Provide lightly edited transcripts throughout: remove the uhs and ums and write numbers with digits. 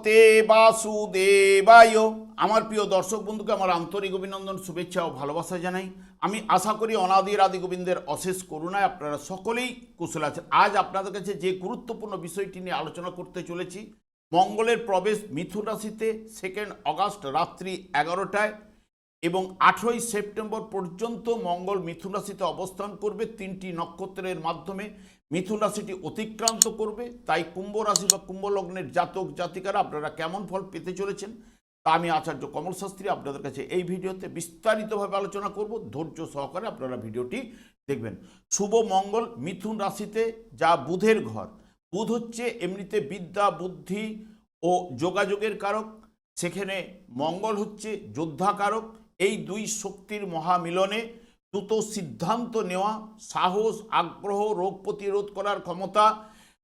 নমস্তে বাসুদেবায়। আমার প্রিয় দর্শক বন্ধুকে আমার আন্তরিক অভিনন্দন, শুভেচ্ছা ও ভালোবাসা জানাই। আমি আশা করি অনাদির আদি গোবিন্দের অশেষ করুণায় আপনারা সকলেই কুশল আছেন। আজ আপনাদের কাছে যে গুরুত্বপূর্ণ বিষয়টি নিয়ে আলোচনা করতে চলেছি, মঙ্গলের প্রবেশ মিথুন রাশিতে 2 অগাস্ট রাত্রি 11টায় এবং 8ই সেপ্টেম্বর পর্যন্ত মঙ্গল মিথুন রাশিতে অবস্থান করবে। 3টি নক্ষত্রের মাধ্যমে মিথুন রাশিটি অতিক্রান্ত করবে। তাই কুম্ভ রাশি বা কুম্ভ লগ্নের জাতক জাতিকারা আপনারা কেমন ফল পেতে চলেছেন তা আমি আচার্য কমল শাস্ত্রী আপনাদের কাছে এই ভিডিওতে বিস্তারিতভাবে আলোচনা করব। ধৈর্য সহকারে আপনারা ভিডিওটি দেখবেন। শুভ মঙ্গল মিথুন রাশিতে, যা বুধের ঘর। বুধ হচ্ছে এমনিতে বিদ্যা, বুদ্ধি ও যোগাযোগের কারক। সেখানে মঙ্গল হচ্ছে যোদ্ধাকারক। এই দুই শক্তির মহামিলনে দ্রুত সিদ্ধান্ত নেওয়া, সাহস, আগ্রহ, রোগ প্রতিরোধ করার ক্ষমতা,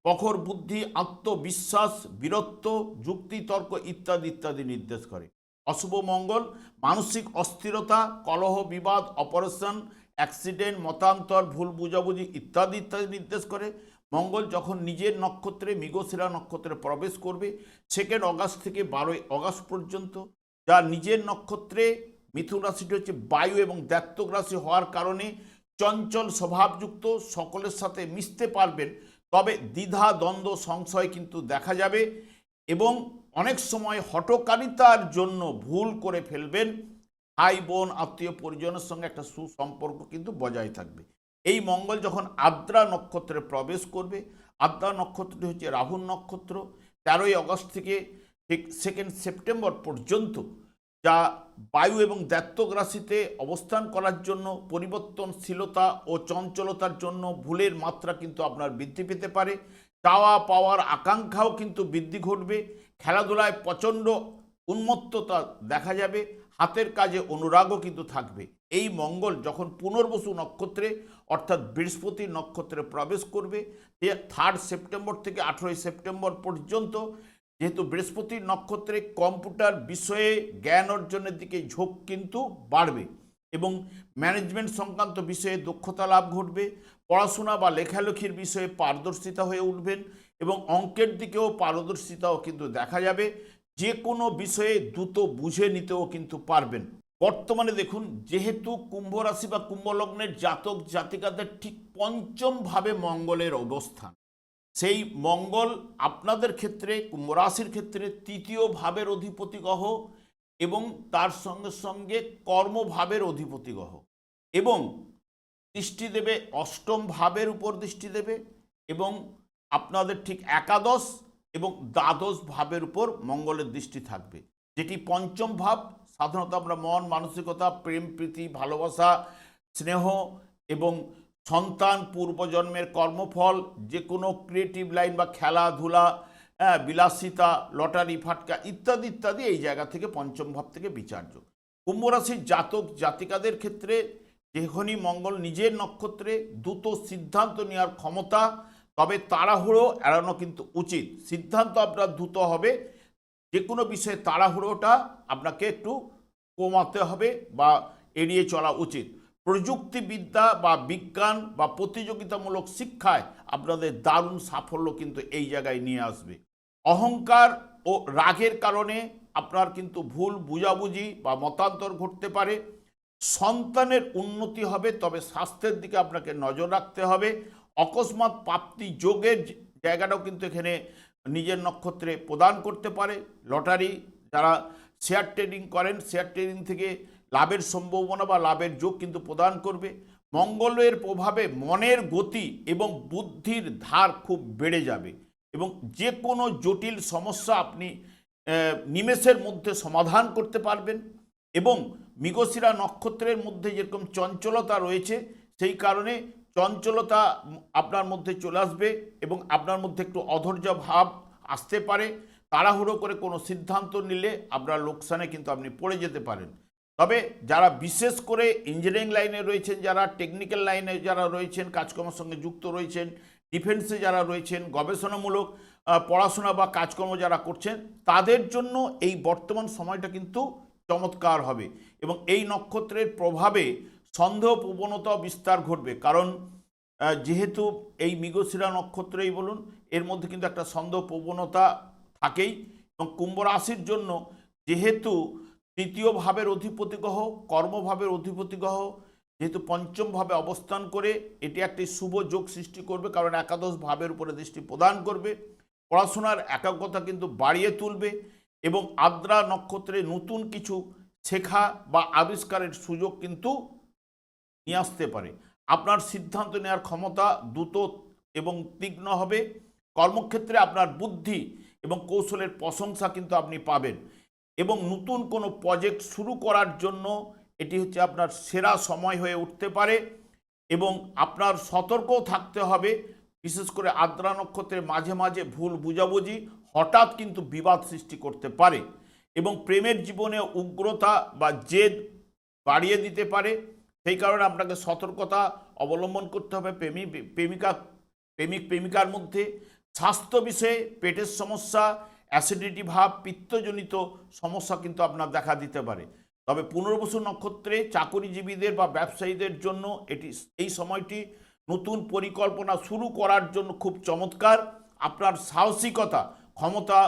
প্রখর বুদ্ধি, আত্মবিশ্বাস, বীরত্ব, যুক্তিতর্ক ইত্যাদি ইত্যাদি নির্দেশ করে। অশুভ মঙ্গল মানসিক অস্থিরতা, কলহ, বিবাদ, অপারেশন, অ্যাক্সিডেন্ট, মতান্তর, ভুল বুঝাবুঝি ইত্যাদি ইত্যাদি নির্দেশ করে। মঙ্গল যখন নিজের নক্ষত্রে মৃগশিরা নক্ষত্রে প্রবেশ করবে 2 অগাস্ট থেকে 12ই অগাস্ট পর্যন্ত, যা নিজের নক্ষত্রে মিথুন রাশিটি হচ্ছে বায়ু এবং দ্ব্যর্থক রাশি হওয়ার কারণে চঞ্চল স্বভাবযুক্ত, সকলের সাথে মিশতে পারবেন, তবে দ্বিধা দ্বন্দ্ব সংশয় কিন্তু দেখা যাবে এবং অনেক সময় হঠকারিতার জন্য ভুল করে ফেলবেন। ভাই বোন আত্মীয় পরিজনের সঙ্গে একটা সুসম্পর্ক কিন্তু বজায় থাকবে। এই মঙ্গল যখন আদ্রা নক্ষত্রে প্রবেশ করবে, আদ্রা নক্ষত্রটি হচ্ছে রাহুর নক্ষত্র, 13ই অগস্ট থেকে ঠিক 2 সেপ্টেম্বর পর্যন্ত, যা বায়ু এবং দ্ব্যর্থক রাশিতে অবস্থান করার জন্য পরিবর্তনশীলতা ও চঞ্চলতার জন্য ভুলের মাত্রা কিন্তু আপনার বৃদ্ধি পেতে পারে। চাওয়া পাওয়ার আকাঙ্ক্ষাও কিন্তু বৃদ্ধি ঘটবে। খেলাধুলায় প্রচণ্ড উন্মত্ততা দেখা যাবে। হাতের কাজে অনুরাগও কিন্তু থাকবে। এই মঙ্গল যখন পুনর্বসু নক্ষত্রে অর্থাৎ বৃহস্পতি নক্ষত্রে প্রবেশ করবে 3 সেপ্টেম্বর থেকে 18ই সেপ্টেম্বর পর্যন্ত, যেহেতু বৃহস্পতির নক্ষত্রে কম্পিউটার বিষয়ে জ্ঞান অর্জনের দিকে ঝোঁক কিন্তু বাড়বে এবং ম্যানেজমেন্ট সংক্রান্ত বিষয়ে দক্ষতা লাভ ঘটবে। পড়াশোনা বা লেখালেখির বিষয়ে পারদর্শিতা হয়ে উঠবেন এবং অঙ্কের দিকেও পারদর্শিতাও কিন্তু দেখা যাবে। যে কোনো বিষয়ে দ্রুত বুঝে নিতেও কিন্তু পারবেন। বর্তমানে দেখুন, যেহেতু কুম্ভ রাশি বা কুম্ভ লগ্নের জাতক জাতিকাদের ঠিক 5ম ভাবে মঙ্গলের অবস্থান, সেই মঙ্গল আপনাদের ক্ষেত্রে কুম্ভ রাশির ক্ষেত্রে 3য় ভাবের অধিপতি গ্রহ এবং তার সঙ্গে সঙ্গে কর্মভাবের অধিপতি গ্রহ এবং দৃষ্টি দেবে 8ম ভাবের উপর দৃষ্টি দেবে এবং আপনাদের ঠিক একাদশ এবং দ্বাদশ ভাবের উপর মঙ্গলের দৃষ্টি থাকবে, যেটি 5ম ভাব। সাধারণত আমরা মন, মানসিকতা, প্রেম, প্রীতি, ভালোবাসা, স্নেহ এবং সন্তান, পূর্বজন্মের কর্মফল, যে কোনো ক্রিয়েটিভ লাইন বা খেলাধুলা, বিলাসিতা, লটারি ফাটকা ইত্যাদি ইত্যাদি এই জায়গা থেকে 5ম ভাব থেকে বিচার্য। কুম্ভ রাশির জাতক জাতিকাদের ক্ষেত্রে যখনই মঙ্গল নিজের নক্ষত্রে দ্রুত সিদ্ধান্ত নেওয়ার ক্ষমতা, তবে তাড়াহুড়ো এড়ানো কিন্তু উচিত। সিদ্ধান্ত আপনার দ্রুত হবে, যে কোনো বিষয়ে তাড়াহুড়োটা আপনাকে একটু কমাতে হবে বা এড়িয়ে চলা উচিত। প্রযুক্তিবিদ্যা বা বিজ্ঞান বা প্রতিযোগিতামূলক শিক্ষায় আপনাদের দারুণ সাফল্য কিন্তু এই জায়গায় নিয়ে আসবে। অহংকার ও রাগের কারণে আপনার কিন্তু ভুল বুঝাবুঝি বা মতান্তর ঘটতে পারে। সন্তানের উন্নতি হবে, তবে স্বাস্থ্যের দিকে আপনাকে নজর রাখতে হবে। অকস্মাৎ প্রাপ্তি যোগের জায়গাটাও কিন্তু এখানে নিজের নক্ষত্রে প্রদান করতে পারে। লটারি, যারা শেয়ার ট্রেডিং করেন, শেয়ার ট্রেডিং থেকে লাভের সম্ভাবনা বা লাভের যোগ কিন্তু প্রদান করবে। মঙ্গলের প্রভাবে মনের গতি এবং বুদ্ধির ধার খুব বেড়ে যাবে এবং যে কোনো জটিল সমস্যা আপনি নিমেষের মধ্যে সমাধান করতে পারবেন এবং মৃগশিরা নক্ষত্রের মধ্যে যেরকম চঞ্চলতা রয়েছে, সেই কারণে চঞ্চলতা আপনার মধ্যে চলে আসবে এবং আপনার মধ্যে একটু অধৈর্য ভাব আসতে পারে। তাড়াহুড়ো করে কোনো সিদ্ধান্ত নিলে আপনার লোকসানে কিন্তু আপনি পড়ে যেতে পারেন। তবে যারা বিশেষ করে ইঞ্জিনিয়ারিং লাইনে রয়েছেন, যারা টেকনিক্যাল লাইনে যারা রয়েছেন, কাজকর্মের সঙ্গে যুক্ত রয়েছেন, ডিফেন্সে যারা রয়েছেন, গবেষণামূলক পড়াশোনা বা কাজকর্ম যারা করছেন, তাদের জন্য এই বর্তমান সময়টা কিন্তু চমৎকার হবে এবং এই নক্ষত্রের প্রভাবে সন্দেহ প্রবণতা বিস্তার ঘটবে। কারণ যেহেতু এই মৃগশিরা নক্ষত্রেই বলুন, এর মধ্যে কিন্তু একটা সন্দেহ প্রবণতা থাকেই এবং কুম্ভ রাশির জন্য যেহেতু তৃতীয় ভাবের অধিপতি গ্রহ, কর্মভাবের অধিপতি গ্রহ যেহেতু পঞ্চম ভাবে অবস্থান করে, এটি একটি শুভ যোগ সৃষ্টি করবে, কারণ একাদশ ভাবের উপরে দৃষ্টি প্রদান করবে। পড়াশোনার একাগ্রতা কিন্তু বাড়িয়ে তুলবে এবং আদ্রা নক্ষত্রে নতুন কিছু শেখা বা আবিষ্কারের সুযোগ কিন্তু নিয়ে আসতে পারে। আপনার সিদ্ধান্ত নেওয়ার ক্ষমতা দ্রুত এবং তীক্ষ্ণ হবে। কর্মক্ষেত্রে আপনার বুদ্ধি এবং কৌশলের প্রশংসা কিন্তু আপনি পাবেন এবং নতুন কোনো প্রজেক্ট শুরু করার জন্য এটি হচ্ছে আপনার সেরা সময় হয়ে উঠতে পারে। এবং আপনার সতর্কও থাকতে হবে, বিশেষ করে আদ্রা নক্ষত্রের মাঝে মাঝে ভুল বুঝাবুঝি হঠাৎ কিন্তু বিবাদ সৃষ্টি করতে পারে এবং প্রেমের জীবনে উগ্রতা বা জেদ বাড়িয়ে দিতে পারে। সেই কারণে আপনাকে সতর্কতা অবলম্বন করতে হবে প্রেমিকার মধ্যে। স্বাস্থ্য বিষয়ে পেটের সমস্যা, অ্যাসিডিটি ভাব, পিত্তজনিত সমস্যা কিন্তু আপনার দেখা দিতে পারে। তবে পুনর্বসু নক্ষত্রে চাকরিজীবীদের বা ব্যবসায়ীদের জন্য এই সময়টি নতুন পরিকল্পনা শুরু করার জন্য খুব চমৎকার। আপনার সাহসিকতা ক্ষমতা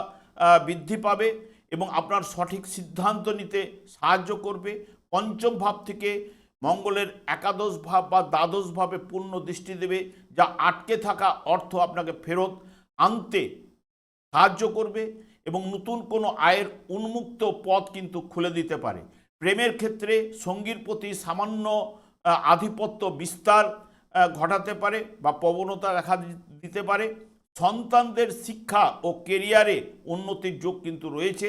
বৃদ্ধি পাবে এবং আপনার সঠিক সিদ্ধান্ত নিতে সাহায্য করবে। পঞ্চম ভাব থেকে মঙ্গলের একাদশ ভাব বা দ্বাদশ ভাবে পূর্ণ দৃষ্টি দেবে, যা আটকে থাকা অর্থ আপনাকে ফেরত আনতে সাহায্য করবে এবং নতুন কোনো আয়ের উন্মুক্ত পথ কিন্তু খুলে দিতে পারে। প্রেমের ক্ষেত্রে সঙ্গীর প্রতি সামান্য আধিপত্য বিস্তার ঘটাতে পারে বা প্রবণতা দেখা দিতে পারে। সন্তানদের শিক্ষা ও কেরিয়ারে উন্নতির যোগ কিন্তু রয়েছে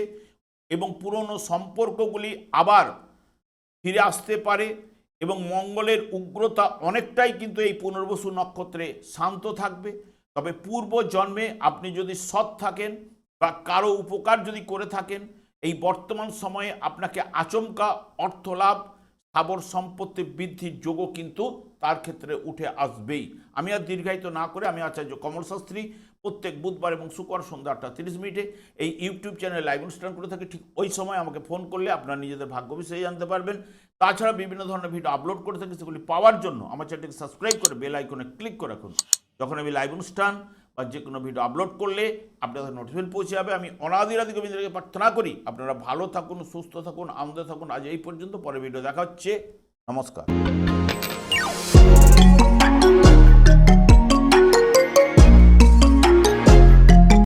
এবং পুরনো সম্পর্কগুলি আবার ফিরে আসতে পারে এবং মঙ্গলের উগ্রতা অনেকটাই কিন্তু এই পুনর্বসু নক্ষত্রে শান্ত থাকবে। তবে পূর্ব জন্মে আপনি যদি সৎ থাকেন বা কারো উপকার যদি করে থাকেন, এই বর্তমান সময়ে আপনাকে আচমকা অর্থলাভ, স্থাবর সম্পত্তি বৃদ্ধির যোগও কিন্তু তার ক্ষেত্রে উঠে আসবেই। আমি আর দীর্ঘায়িত না করে, আমি আচার্য কমল শাস্ত্রী প্রত্যেক বুধবার এবং শুক্রবার সন্ধ্যা 8:30 এই ইউটিউব চ্যানেলে লাইভ অনুষ্ঠান করে থাকি। ঠিক ওই সময় আমাকে ফোন করলে আপনারা নিজেদের ভাগ্য বিষয়ে জানতে পারবেন। তাছাড়া বিভিন্ন ধরনের ভিডিও আপলোড করে থাকি, সেগুলি পাওয়ার জন্য আমার চ্যানেলটিকে সাবস্ক্রাইব করে বেল আইকনে ক্লিক করে রাখুন। যখন আমি লাইভ অনুষ্ঠান বা যে কোনো ভিডিও আপলোড করলে আপনাদের নোটিফিকেশন পৌঁছে যাবে। আমি অনাদি গোবিন্দকে প্রার্থনা করি আপনারা ভালো থাকুন, সুস্থ থাকুন, আনন্দে থাকুন। আজ এই পর্যন্ত, পরে ভিডিও দেখা হচ্ছে। নমস্কার।